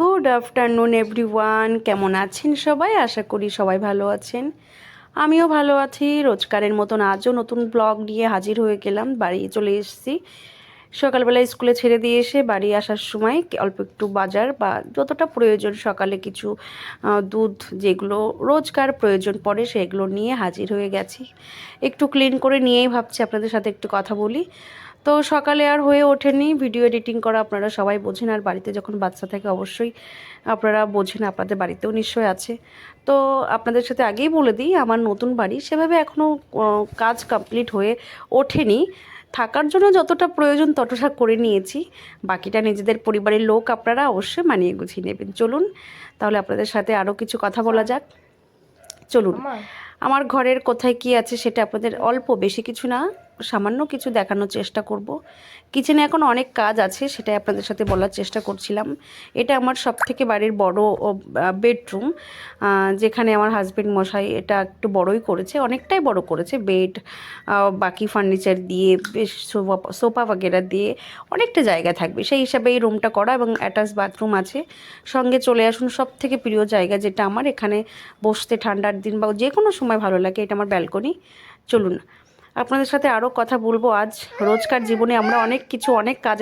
Good afternoon everyone, কেমন আছেন সবাই? আশা করি সবাই ভালো আছেন। আমিও ভালো আছি। রোজকারের মতন আজও নতুন ব্লগ নিয়ে হাজির হয়ে গেলাম। বাড়ি চলে এসেছি। সকালবেলা স্কুলে ছেড়ে দিয়ে এসে বাড়ি আসার সময় অল্প একটু বাজার বা যতটা প্রয়োজন সকালে কিছু দুধ যেগুলো রোজকার প্রয়োজন পড়ে সেগুলো নিয়ে হাজির হয়ে গেছি। একটু ক্লিন করে নিয়েই ভাবছি আপনাদের সাথে একটু কথা বলি। তো সকালে আর হয়ে ওঠেনি ভিডিও এডিটিং করা, আপনারা সবাই বোঝেন। আর বাড়িতে যখন বাচ্চা থাকে অবশ্যই আপনারা বোঝেন, আপনাদের বাড়িতেও নিশ্চয় আছে। তো আপনাদের সাথে আগেই বলে দিই, আমার নতুন বাড়ি সেভাবে এখনও কাজ কমপ্লিট হয়ে ওঠেনি। থাকার জন্য যতটা প্রয়োজন ততটা করে নিয়েছি, বাকিটা নিজেদের পরিবারের লোক আপনারা অবশ্যই মানিয়ে গুছিয়ে নেবেন। চলুন তাহলে আপনাদের সাথে আরও কিছু কথা বলা যাক। চলুন, আমার ঘরের কোথায় কি আছে সেটা আপনাদের অল্প, বেশি কিছু না, সামান্য কিছু দেখানোর চেষ্টা করব। কিচেনে এখন অনেক কাজ আছে, সেটাই আপনাদের সাথে বলার চেষ্টা করছিলাম। এটা আমার সবথেকে বাড়ির বড় বেডরুম, যেখানে আমার হাজব্যান্ড মশাই এটা একটু বড়ই করেছে, অনেকটাই বড় করেছে। বেড বাকি ফার্নিচার দিয়ে, বেশ সোফা বাগেরা দিয়ে অনেকটা জায়গা থাকবে, সেই হিসাবে এই রুমটা করা। এবং অ্যাটাচ বাথরুম আছে সঙ্গে। চলে আসুন সবথেকে প্রিয় জায়গা যেটা আমার, এখানে বসতে ঠান্ডার দিন বা যে কোনো সময় ভালো লাগে, এটা আমার ব্যালকনি। চলুন আপনাদের সাথে আরও কথা বলবো আজ। রোজকার জীবনে আমরা অনেক কিছু, অনেক কাজ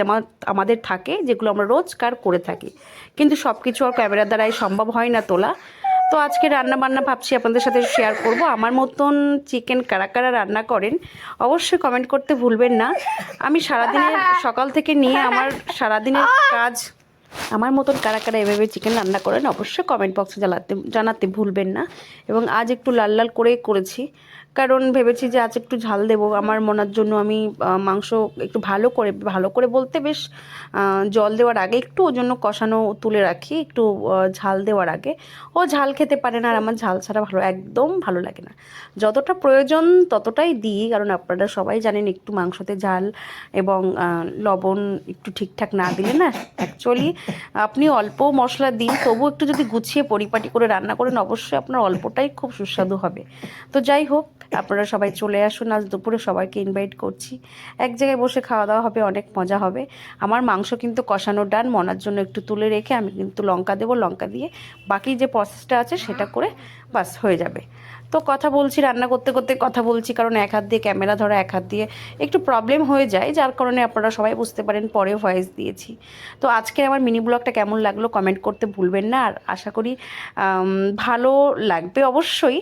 আমাদের থাকে যেগুলো আমরা রোজকার করে থাকি, কিন্তু সব কিছু আর ক্যামেরার দ্বারাই সম্ভব হয় না তোলা। তো আজকে রান্না বান্না ভাবছি আপনাদের সাথে শেয়ার করব। আমার মতন চিকেন কারা কারা রান্না করেন অবশ্যই কমেন্ট করতে ভুলবেন না। আমি সারাদিনের সকাল থেকে নিয়ে আমার সারাদিনের কাজ, আমার মতন কারা কারা এভাবে চিকেন রান্না করেন অবশ্যই কমেন্ট বক্সে জানাতে ভুলবেন না। এবং আজ একটু লাল লাল করেই করেছি, কারণ ভেবেছি যে আজ একটু ঝাল দেবো আমার মনার জন্য। আমি মাংস একটু ভালো করে বলতে বেশ জল দেওয়ার আগে একটু ওর জন্য কষানো তুলে রাখি, একটু ঝাল দেওয়ার আগে। ও ঝাল খেতে পারে না, আর আমার ঝাল ছাড়া একদম ভালো লাগে না। যতটা প্রয়োজন ততটাই দিই, কারণ আপনারা সবাই জানেন একটু মাংসতে ঝাল এবং লবণ একটু ঠিকঠাক না দিলে না, অ্যাকচুয়ালি আপনি অল্প মশলা দিন তবু একটু যদি গুছিয়ে পরিপাটি করে রান্না করেন অবশ্যই আপনার অল্পটাই খুব সুস্বাদু হবে। তো যাই হোক, আপনারা সবাই চলে আসুন। আজ দুপুরে সবাইকে ইনভাইট করছি, এক জায়গায় বসে খাওয়া দাওয়া হবে, অনেক মজা হবে। আমার মাংস কিন্তু কষানো ডান, মনার জন্য একটু তুলে রেখে আমি কিন্তু লঙ্কা দেবো, লঙ্কা দিয়ে বাকি যে প্রসেসটা আছে সেটা করে বাস হয়ে যাবে। তো কথা বলছি, রান্না করতে করতে কথা বলছি, কারণ এক হাত দিয়ে ক্যামেরা ধরা, এক হাত দিয়ে একটু প্রবলেম হয়ে যায়, যার কারণে আপনারা সবাই বুঝতে পারেন পরে ভয়েস দিয়েছি। তো আজকে আমার মিনি ব্লগটা কেমন লাগলো কমেন্ট করতে ভুলবেন না, আর আশা করি ভালো লাগবে অবশ্যই।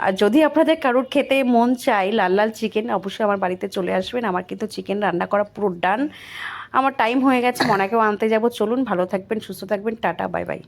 আর যদি আপনাদের কারোর খেতে মন চায় লাল লাল চিকেন, অবশ্যই আমার বাড়িতে চলে আসবেন। আমার কিন্তু চিকেন রান্না করা পুরো ডান। আমার টাইম হয়ে গেছে, মনাকেও আনতে যাব। চলুন, ভালো থাকবেন, সুস্থ থাকবেন, টাটা, বাই বাই।